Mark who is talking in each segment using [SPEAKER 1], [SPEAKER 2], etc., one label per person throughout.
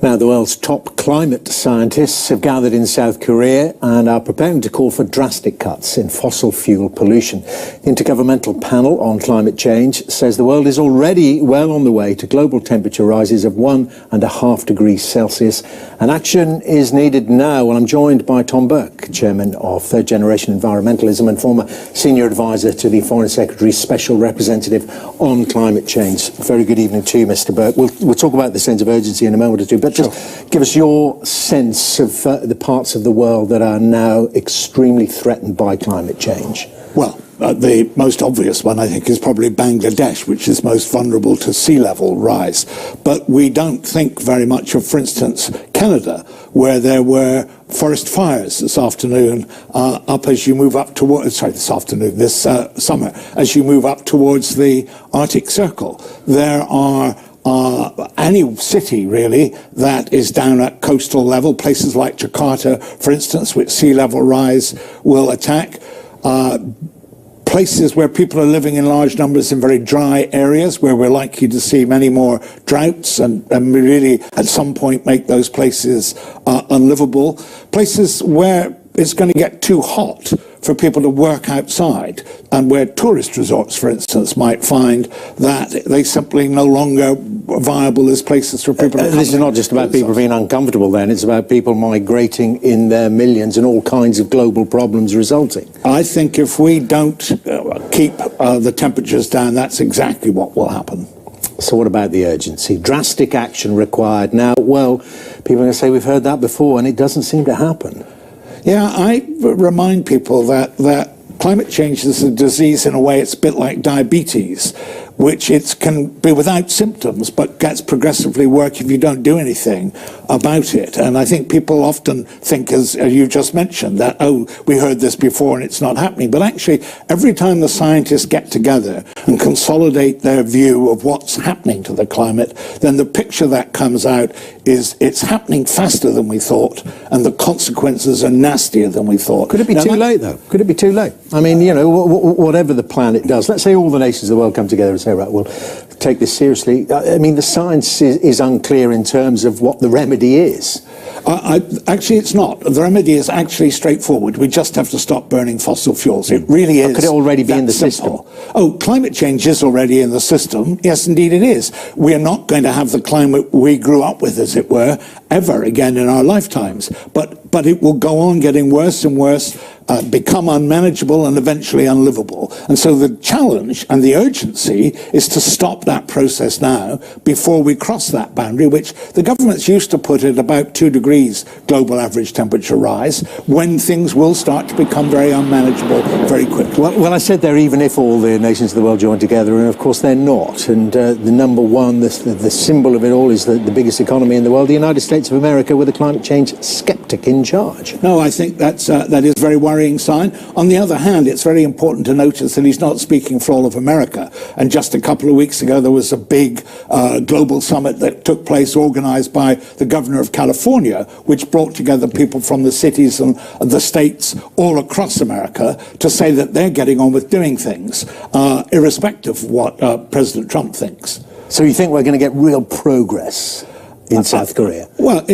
[SPEAKER 1] Now, the world's top climate scientists have gathered in South Korea and are preparing to call for drastic cuts in fossil fuel pollution. The Intergovernmental Panel on Climate Change says the world is already well on the way to global temperature rises of 1.5 degrees Celsius, and action is needed now. Well, I'm joined by Tom Burke, Chairman of Third Generation Environmentalism and former Senior Advisor to the Foreign Secretary's Special Representative on Climate Change. Very good evening to you, Mr. Burke. We'll talk about the sense of urgency in a moment or two, but just give us your sense of the parts of the world that are now extremely threatened by climate change.
[SPEAKER 2] Well, the most obvious one, I think, is probably Bangladesh, which is most vulnerable to sea level rise. But we don't think very much of, for instance, Canada, where there were forest fires this afternoon, this summer, as you move up towards the Arctic Circle. There are any city, really, that is down at coastal level, places like Jakarta, for instance, which sea level rise will attack. Places where people are living in large numbers in very dry areas, where we're likely to see many more droughts and really at some point make those places unlivable. Places where it's going to get too hot for people to work outside, and where tourist resorts, for instance, might find that they simply no longer viable as places for people to come.
[SPEAKER 1] This is not just about people being uncomfortable then, it's about people migrating in their millions and all kinds of global problems resulting.
[SPEAKER 2] I think if we don't keep the temperatures down, that's exactly what will happen.
[SPEAKER 1] So what about the urgency? Drastic action required now. Well, people are going to say we've heard that before, and it doesn't seem to happen.
[SPEAKER 2] Yeah, I remind people that climate change is a disease in a way. It's a bit like diabetes, which it can be without symptoms, but gets progressively worse if you don't do anything about it. And I think people often think, as you just mentioned, that, oh, we heard this before and it's not happening. But actually, every time the scientists get together and consolidate their view of what's happening to the climate, then the picture that comes out is it's happening faster than we thought, and the consequences are nastier than we thought.
[SPEAKER 1] Could it be too late, though? Could it be too late? I mean, you know, whatever the planet does, let's say all the nations of the world come together and say, right, we'll take this seriously. I mean, the science is unclear in terms of what the remedy is.
[SPEAKER 2] Actually, it's not. The remedy is actually straightforward. We just have to stop burning fossil fuels. It really is.
[SPEAKER 1] Could it already be in the system?
[SPEAKER 2] Oh, climate change is already in the system. Yes, indeed it is. We are not going to have the climate we grew up with, as it were, ever again in our lifetimes. But it will go on getting worse and worse, become unmanageable and eventually unlivable. And so the challenge and the urgency is to stop that process now before we cross that boundary, which the governments used to put at about 2 degrees global average temperature rise, when things will start to become very unmanageable very quickly.
[SPEAKER 1] Well, I said there, even if all the nations of the world join together, and of course they're not. And the number one, the symbol of it all is the biggest economy in the world, the United States of America, with a climate change skeptic in charge.
[SPEAKER 2] No, I think that is a very worrying sign. On the other hand, it's very important to notice that he's not speaking for all of America. And just a couple of weeks ago, there was a big global summit that took place, organized by the governor of California, which brought together people from the cities and the states all across America to say that they're getting on with doing things, irrespective of what President Trump thinks.
[SPEAKER 1] So you think we're going to get real progress in South Korea?
[SPEAKER 2] Well,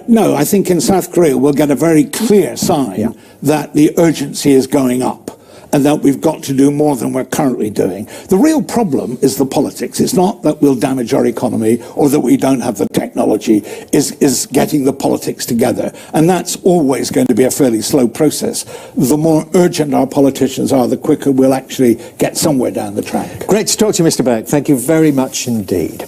[SPEAKER 2] no, I think in South Korea we'll get a very clear sign that the urgency is going up, and that we've got to do more than we're currently doing. The real problem is the politics. It's not that we'll damage our economy or that we don't have the technology, is getting the politics together. And that's always going to be a fairly slow process. The more urgent our politicians are, the quicker we'll actually get somewhere down the track.
[SPEAKER 1] Great to talk to you, Mr. Burke. Thank you very much indeed.